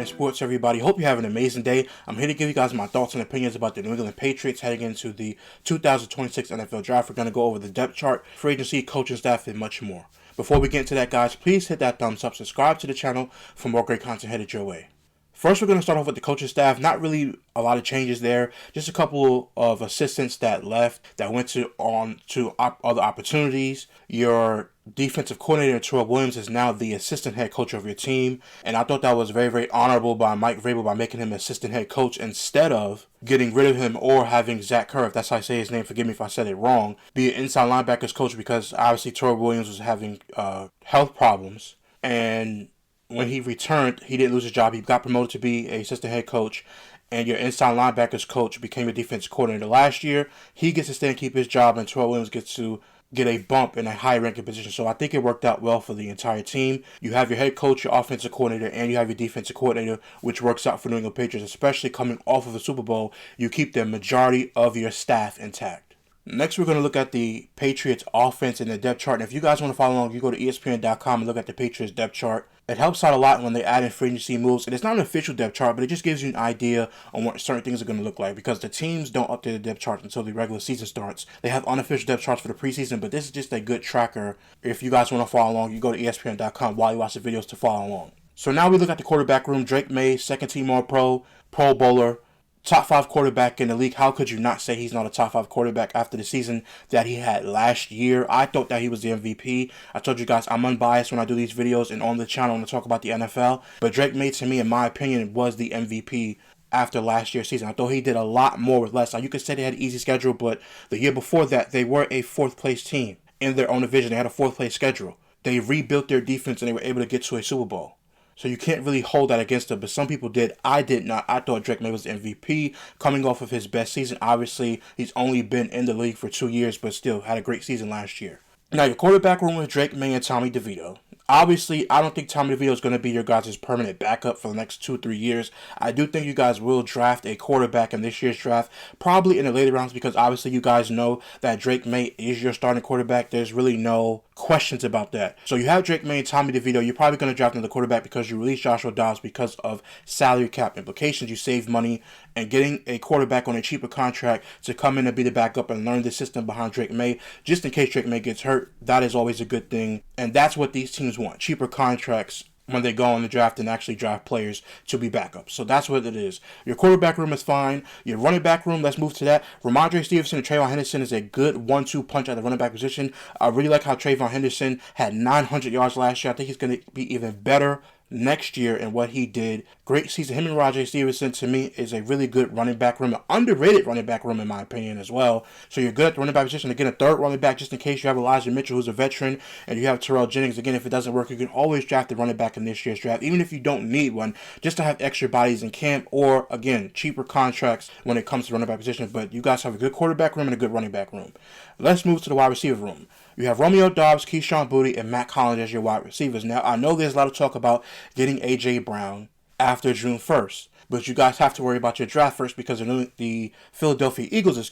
in sports, everybody. Hope you have an amazing day. I'm here to give you guys my thoughts and opinions about the New England Patriots heading into the 2026 NFL Draft. We're going to go over the depth chart, free agency, coaching staff, and much more. Before we get into that, guys, please hit that thumbs up, subscribe to the channel for more great content headed your way. First, we're going to start off with the coaching staff. Not really a lot of changes there. Just a couple of assistants that left that went on to other opportunities. Your defensive coordinator, Terrell Williams, is now the assistant head coach of your team. And I thought that was very, very honorable by Mike Vrabel by making him assistant head coach instead of getting rid of him or having Zach Kerr, if that's how I say his name, forgive me if I said it wrong, be an inside linebackers coach, because obviously Terrell Williams was having health problems. And when he returned, he didn't lose his job. He got promoted to be an assistant head coach, and your inside linebackers coach became a defense coordinator. Last year, he gets to stay and keep his job, and Terrell Williams gets to get a bump in a high-ranking position. So I think it worked out well for the entire team. You have your head coach, your offensive coordinator, and you have your defensive coordinator, which works out for New England Patriots, especially coming off of a Super Bowl. You keep the majority of your staff intact. Next, we're going to look at the Patriots offense and the depth chart. And if you guys want to follow along, you go to ESPN.com and look at the Patriots depth chart. It helps out a lot when they add in free agency moves. And it's not an official depth chart, but it just gives you an idea on what certain things are going to look like, because the teams don't update the depth chart until the regular season starts. They have unofficial depth charts for the preseason, but this is just a good tracker. If you guys want to follow along, you go to ESPN.com while you watch the videos to follow along. So now we look at the quarterback room. Drake May, second team All-Pro, Pro Bowler, top 5 quarterback in the league. How could you not say he's not a top 5 quarterback after the season that he had last year? I thought that he was the MVP. I told you guys I'm unbiased when I do these videos, and on the channel when I talk about the NFL. But Drake May, to me, in my opinion, was the MVP after last year's season. I thought he did a lot more with less. Now, you could say they had an easy schedule, but the year before that, they were a 4th place team in their own division. They had a 4th place schedule. They rebuilt their defense, and they were able to get to a Super Bowl. So you can't really hold that against him, but some people did. I did not. I thought Drake May was the MVP coming off of his best season. Obviously, he's only been in the league for 2 years, but still had a great season last year. Now, your quarterback room with Drake May and Tommy DeVito. Obviously, I don't think Tommy DeVito is going to be your guys' permanent backup for the next 2-3 years. I do think you guys will draft a quarterback in this year's draft, probably in the later rounds, because obviously you guys know that Drake May is your starting quarterback. There's really no questions about that. So you have Drake May and Tommy DeVito. You're probably going to draft another quarterback because you release Joshua Dobbs because of salary cap implications. You save money, and getting a quarterback on a cheaper contract to come in and be the backup and learn the system behind Drake May, just in case Drake May gets hurt, that is always a good thing. And that's what these teams want, cheaper contracts when they go on the draft and actually draft players to be backups. So that's what it is. Your quarterback room is fine. Your running back room, let's move to that. Ramondre Stevenson and Trayvon Henderson is a good 1-2 punch at the running back position. I really like how Trayvon Henderson had 900 yards last year. I think he's going to be even better next year in what he did. Great season. Him and Ramondre Stevenson, to me, is a really good running back room. An underrated running back room, in my opinion, as well. So you're good at the running back position. Again, a third running back, just in case you have Elijah Mitchell, who's a veteran, and you have Terrell Jennings. Again, if it doesn't work, you can always draft the running back in this year's draft, even if you don't need one, just to have extra bodies in camp, or, again, cheaper contracts when it comes to running back position. But you guys have a good quarterback room and a good running back room. Let's move to the wide receiver room. You have Romeo Doubs, Keyshawn Boutte, and Matt Collins as your wide receivers. Now, I know there's a lot of talk about getting A.J. Brown after June 1st, but you guys have to worry about your draft first, because the Philadelphia Eagles,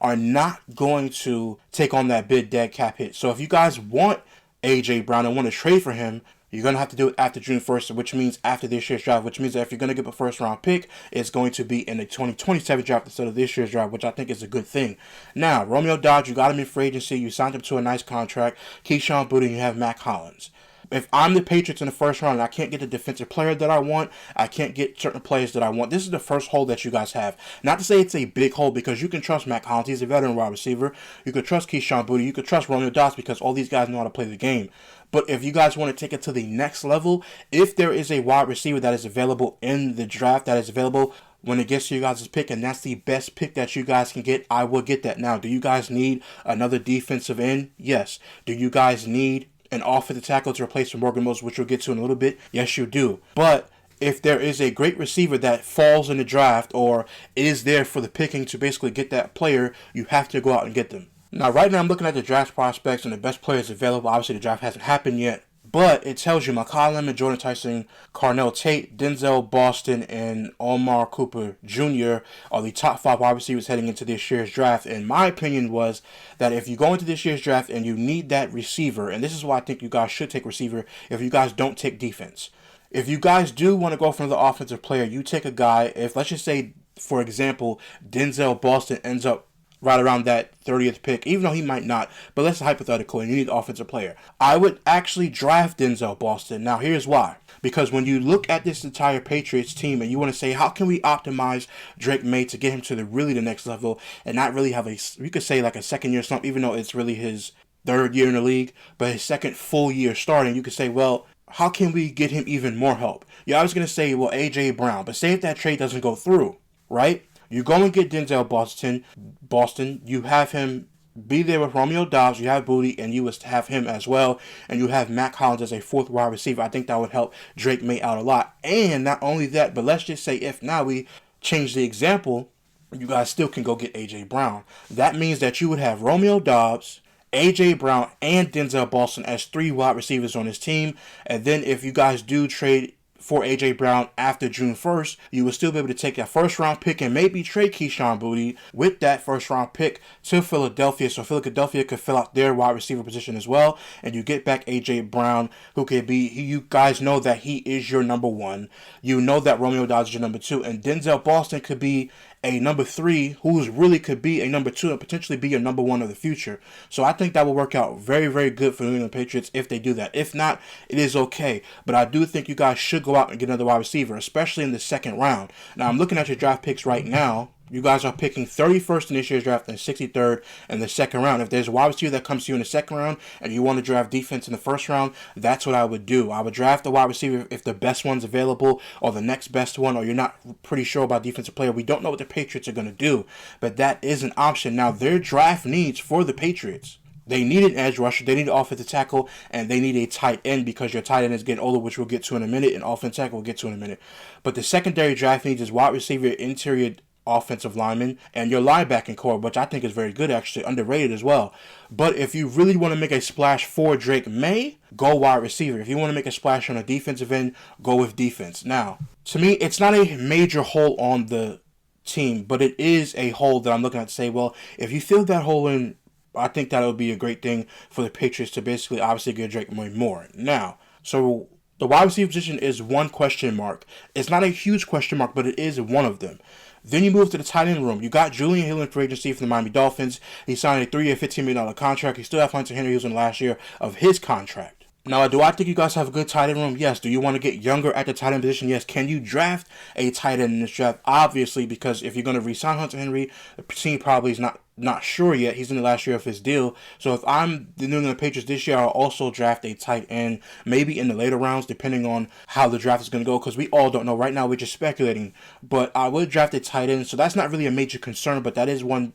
are not going to take on that big dead cap hit. So if you guys want A.J. Brown and want to trade for him, you're going to have to do it after June 1st, which means after this year's draft, which means that if you're going to get a first-round pick, it's going to be in the 2027 draft instead of this year's draft, which I think is a good thing. Now, Romeo Doubs, you got him in free agency. You signed him to a nice contract. Keyshawn Boutte, and you have Matt Collins. If I'm the Patriots in the first round and I can't get the defensive player that I want, I can't get certain players that I want, this is the first hole that you guys have. Not to say it's a big hole, because you can trust Matt Collins. He's a veteran wide receiver. You can trust Keyshawn Boutte. You can trust Romeo Doubs, because all these guys know how to play the game. But if you guys want to take it to the next level, if there is a wide receiver that is available in the draft, that is available when it gets to you guys' pick, and that's the best pick that you guys can get, I will get that. Now, do you guys need another defensive end? Yes. Do you guys need an offensive tackle to replace Morgan Moses, which we'll get to in a little bit? Yes, you do. But if there is a great receiver that falls in the draft or is there for the picking to basically get that player, you have to go out and get them. Now, right now, I'm looking at the draft prospects and the best players available. Obviously, the draft hasn't happened yet, but it tells you Mekhi Lemon, Jordan Tyson, Carnell Tate, Denzel Boston, and Omar Cooper Jr. are the top 5 wide receivers heading into this year's draft. And my opinion was that if you go into this year's draft and you need that receiver, and this is why I think you guys should take receiver if you guys don't take defense. If you guys do want to go for the offensive player, you take a guy, if let's just say, for example, Denzel Boston ends up right around that 30th pick, even though he might not, but let's hypothetical, and you need an offensive player. I would actually draft Denzel Boston. Now, here's why. Because when you look at this entire Patriots team and you want to say, how can we optimize Drake May to get him to the next level and not really have you could say like a second year slump, even though it's really his third year in the league, but his second full year starting, you could say, well, how can we get him even more help? Yeah, I was going to say, well, A.J. Brown, but say if that trade doesn't go through, right? You go and get Denzel Boston, you have him be there with Romeo Doubs, you have Booty, and you would have him as well, and you have Mac Hollins as a fourth wide receiver. I think that would help Drake May out a lot. And not only that, but let's just say if now we change the example, you guys still can go get A.J. Brown. That means that you would have Romeo Doubs, A.J. Brown, and Denzel Boston as three wide receivers on his team. And then if you guys do trade for A.J. Brown after June 1st, you will still be able to take that first round pick and maybe trade Keyshawn Booty with that first round pick to Philadelphia, so Philadelphia could fill out their wide receiver position as well, and you get back A.J. Brown, who could be, you guys know that he is your number one. You know that Romeo Doubs is your number two, and Denzel Boston could be a number three, who's really could be a number two and potentially be your number one of the future. So I think that will work out very, very good for the New England Patriots if they do that. If not, it is okay. But I do think you guys should go out and get another wide receiver, especially in the second round. Now, I'm looking at your draft picks right now. You guys are picking 31st in this year's draft and 63rd in the second round. If there's a wide receiver that comes to you in the second round and you want to draft defense in the first round, that's what I would do. I would draft the wide receiver if the best one's available or the next best one, or you're not pretty sure about defensive player. We don't know what the Patriots are going to do, but that is an option. Now, their draft needs for the Patriots, they need an edge rusher, they need an offensive tackle, and they need a tight end because your tight end is getting older, which we'll get to in a minute, and offensive tackle we'll get to in a minute. But the secondary draft needs is wide receiver, interior offensive lineman, and your linebacking core, which I think is very good, actually, underrated as well. But if you really want to make a splash for Drake May, go wide receiver. If you want to make a splash on a defensive end, go with defense. Now, to me, it's not a major hole on the team, but it is a hole that I'm looking at to say, well, if you fill that hole in, I think that would be a great thing for the Patriots to basically obviously get Drake May more. Now, so the wide receiver position is one question mark. It's not a huge question mark, but it is one of them. Then you move to the tight end room. You got Julian Hill in free agency from the Miami Dolphins. He signed a 3-year, $15 million contract. You still have Hunter Henry, who's in the last year of his contract. Now, do I think you guys have a good tight end room? Yes. Do you want to get younger at the tight end position? Yes. Can you draft a tight end in this draft? Obviously, because if you're going to re-sign Hunter Henry, the team probably is not sure yet. He's in the last year of his deal. So if I'm the New England Patriots this year, I'll also draft a tight end, maybe in the later rounds, depending on how the draft is going to go, because we all don't know. Right now, we're just speculating. But I would draft a tight end, so that's not really a major concern, but that is one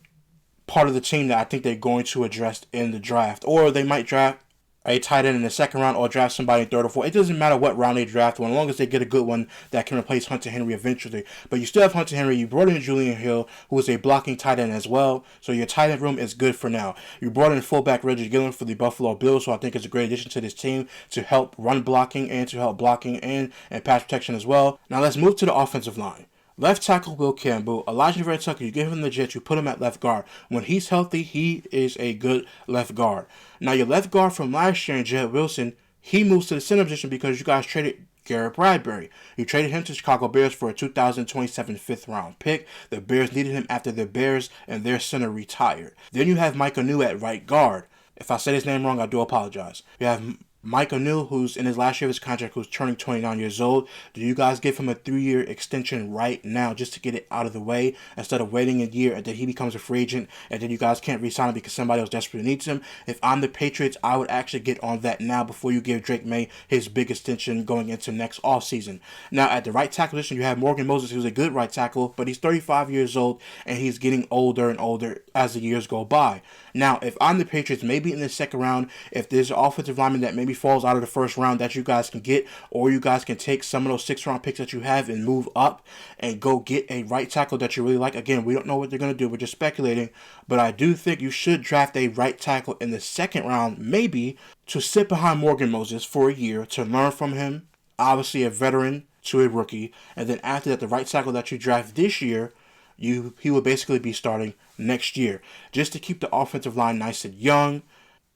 part of the team that I think they're going to address in the draft. Or they might draft a tight end in the second round or draft somebody in third or fourth. It doesn't matter what round they draft one, as long as they get a good one that can replace Hunter Henry eventually. But you still have Hunter Henry. You brought in Julian Hill, who is a blocking tight end as well. So your tight end room is good for now. You brought in fullback Reggie Gillen for the Buffalo Bills, so I think it's a great addition to this team to help run blocking and to help blocking and pass protection as well. Now let's move to the offensive line. Left tackle Will Campbell, Elijah Vera-Tucker, you give him the Jets, you put him at left guard. When he's healthy, he is a good left guard. Now your left guard from last year, Jed Wilson, he moves to the center position because you guys traded Garrett Bradbury. You traded him to Chicago Bears for a 2027 fifth round pick. The Bears needed him after the Bears and their center retired. Then you have Mike Anu at right guard. If I said his name wrong, I do apologize. You have Mike O'Neill, who's in his last year of his contract, who's turning 29 years old. Do you guys give him a 3-year extension right now just to get it out of the way instead of waiting a year and then he becomes a free agent and then you guys can't re-sign him because somebody else desperately needs him? If I'm the Patriots, I would actually get on that now before you give Drake May his big extension going into next offseason. Now, at the right tackle position, you have Morgan Moses, who's a good right tackle, but he's 35 years old and he's getting older and older as the years go by. Now, if I'm the Patriots, maybe in the second round, if there's an offensive lineman that maybe falls out of the first round that you guys can get, or you guys can take some of those 6th-round picks that you have and move up and go get a right tackle that you really like. Again, we don't know what they're going to do. We're just speculating. But I do think you should draft a right tackle in the second round, maybe, to sit behind Morgan Moses for a year to learn from him. Obviously, a veteran to a rookie. And then after that, the right tackle that you draft this year, he will basically be starting next year, just to keep the offensive line nice and young.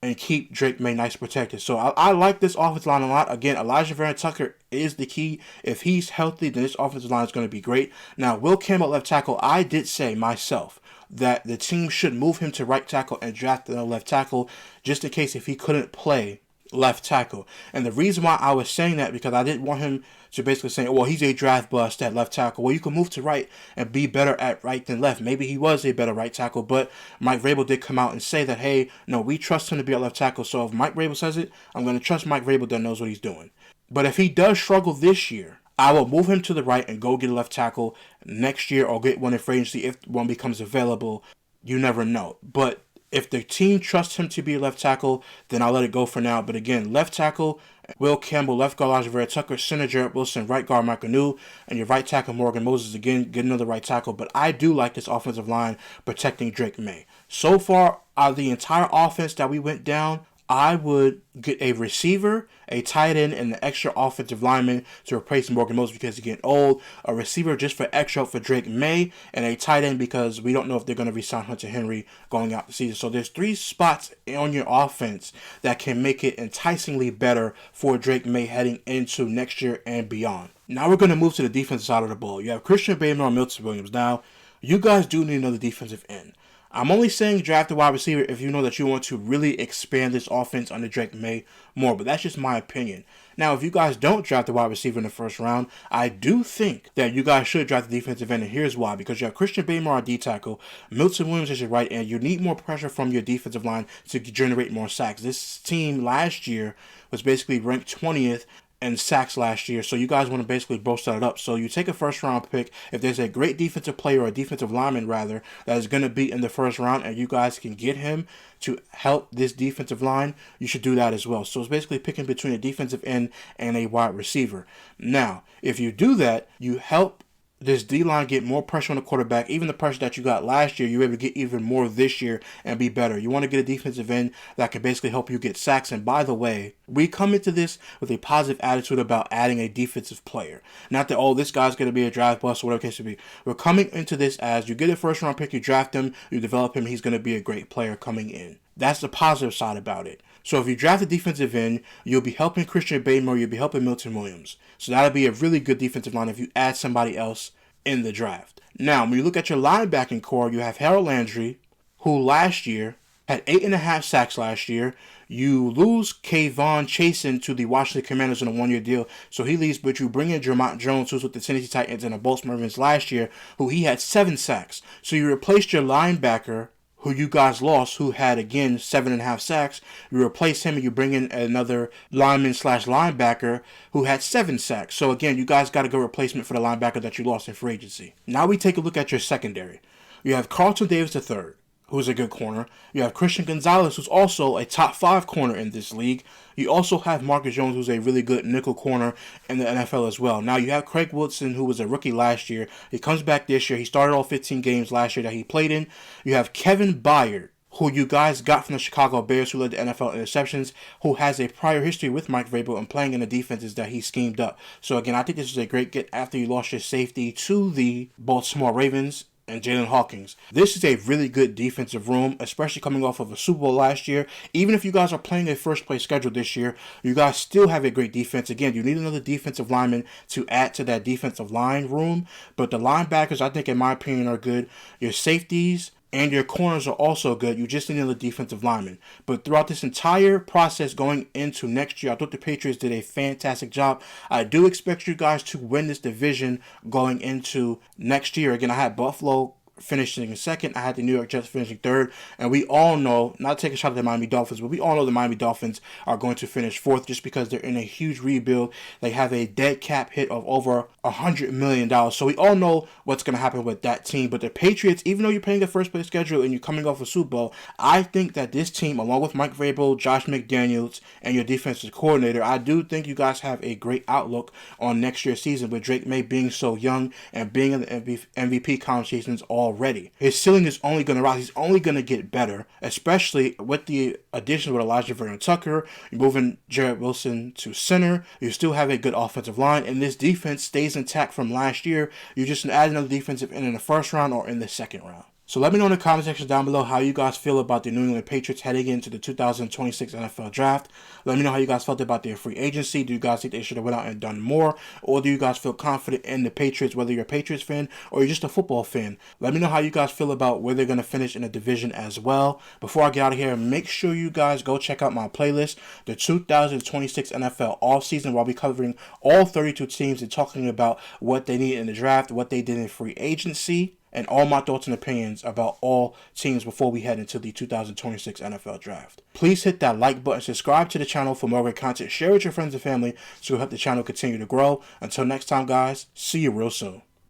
and keep Drake May nice protected. So I like this offensive line a lot. Again, Elijah Vera-Tucker is the key. If he's healthy, then this offensive line is going to be great. Now, Will Campbell left tackle, I did say myself that the team should move him to right tackle and draft the left tackle just in case if he couldn't play left tackle. And the reason why I was saying that, because I didn't want him to basically say, well, he's a draft bust at left tackle. Well, you can move to right and be better at right than left. Maybe he was a better right tackle, but Mike Vrabel did come out and say that, hey, no, we trust him to be at left tackle. So if Mike Vrabel says it, I'm going to trust Mike Vrabel that knows what he's doing. But if he does struggle this year, I will move him to the right and go get a left tackle next year, or get one in free agency if one becomes available. You never know. But if the team trusts him to be a left tackle, then I'll let it go for now. But again, left tackle, Will Campbell, left guard Elijah Vera-Tucker, center Jarrett Wilson, right guard Michael New, and your right tackle Morgan Moses. Again, get another right tackle. But I do like this offensive line protecting Drake May. So far, out of the entire offense that we went down, I would get a receiver, a tight end, and the extra offensive lineman to replace Morgan Moses because he's getting old. A receiver just for extra for Drake May, and a tight end because we don't know if they're going to re-sign Hunter Henry going out the season. So there's 3 spots on your offense that can make it enticingly better for Drake May heading into next year and beyond. Now we're going to move to the defensive side of the ball. You have Christian Baymore and Milton Williams. Now, you guys do need another defensive end. I'm only saying draft a wide receiver if you know that you want to really expand this offense under Drake May more, but that's just my opinion. Now, if you guys don't draft a wide receiver in the first round, I do think that you guys should draft the defensive end, and here's why. Because you have Christian Baymore on D-tackle, Milton Williams as your right end. You need more pressure from your defensive line to generate more sacks. This team last year was basically ranked 20th and sacks last year, so you guys want to basically bolster that up. So you take a first round pick. If there's a great defensive player, or a defensive lineman rather, that is going to be in the first round, and you guys can get him to help this defensive line, you should do that as well. So it's basically picking between a defensive end and a wide receiver. Now, if you do that, you help this D-line get more pressure on the quarterback. Even the pressure that you got last year, you're able to get even more this year and be better. You want to get a defensive end that can basically help you get sacks. And by the way, we come into this with a positive attitude about adding a defensive player. Not that, oh, this guy's going to be a draft bust or whatever the case may be. We're coming into this as you get a first-round pick, you draft him, you develop him, he's going to be a great player coming in. That's the positive side about it. So if you draft a defensive end, you'll be helping Christian Baymore, you'll be helping Milton Williams. So that'll be a really good defensive line if you add somebody else in the draft. Now, when you look at your linebacking core, you have Harold Landry, who last year had 8.5 sacks last year. You lose Kayvon Chasen to the Washington Commanders on a 1-year deal, so he leaves, but you bring in Dre'Mont Jones, who's with the Tennessee Titans and the Baltimore Ravens last year, who he had 7 sacks. So you replaced your linebacker, who you guys lost, who had, again, 7.5 sacks. You replace him and you bring in another lineman/linebacker who had 7 sacks. So, again, you guys got a good replacement for the linebacker that you lost in free agency. Now we take a look at your secondary. You have Carlton Davis III, who's a good corner. You have Christian Gonzalez, who's also a top 5 corner in this league. You also have Marcus Jones, who's a really good nickel corner in the NFL as well. Now, you have Craig Woodson, who was a rookie last year. He comes back this year. He started all 15 games last year that he played in. You have Kevin Byard, who you guys got from the Chicago Bears, who led the NFL in interceptions, who has a prior history with Mike Vrabel and playing in the defenses that he schemed up. So, again, I think this is a great get after you lost your safety to the Baltimore Ravens and Jalen Hawkins. This is a really good defensive room, especially coming off of a Super Bowl last year. Even if you guys are playing a first-place schedule this year, you guys still have a great defense. Again, you need another defensive lineman to add to that defensive line room, but the linebackers, I think, in my opinion, are good. Your safeties and your corners are also good. You just need another defensive lineman. But throughout this entire process going into next year, I thought the Patriots did a fantastic job. I do expect you guys to win this division going into next year. Again, I had Buffalo finishing second. I had the New York Jets finishing third. And we all know, not to take a shot at the Miami Dolphins, but we all know the Miami Dolphins are going to finish fourth just because they're in a huge rebuild. They have a dead cap hit of over $100 million. So we all know what's going to happen with that team. But the Patriots, even though you're playing a first place schedule and you're coming off a Super Bowl, I think that this team, along with Mike Vrabel, Josh McDaniels, and your defensive coordinator, I do think you guys have a great outlook on next year's season with Drake May being so young and being in the MVP conversations already. His ceiling is only going to rise. He's only going to get better, especially with the addition with Elijah Vera-Tucker. You're moving Jarrett Wilson to center. You still have a good offensive line, and this defense stays intact from last year. You just add another defensive end in the first round or in the second round. So let me know in the comment section down below how you guys feel about the New England Patriots heading into the 2026 NFL Draft. Let me know how you guys felt about their free agency. Do you guys think they should have went out and done more? Or do you guys feel confident in the Patriots, whether you're a Patriots fan or you're just a football fan? Let me know how you guys feel about where they're going to finish in the division as well. Before I get out of here, make sure you guys go check out my playlist, the 2026 NFL Offseason, where I'll be covering all 32 teams and talking about what they need in the draft, what they did in free agency, and all my thoughts and opinions about all teams before we head into the 2026 NFL Draft. Please hit that like button, subscribe to the channel for more great content, share with your friends and family so you'll help the channel continue to grow. Until next time, guys, see you real soon.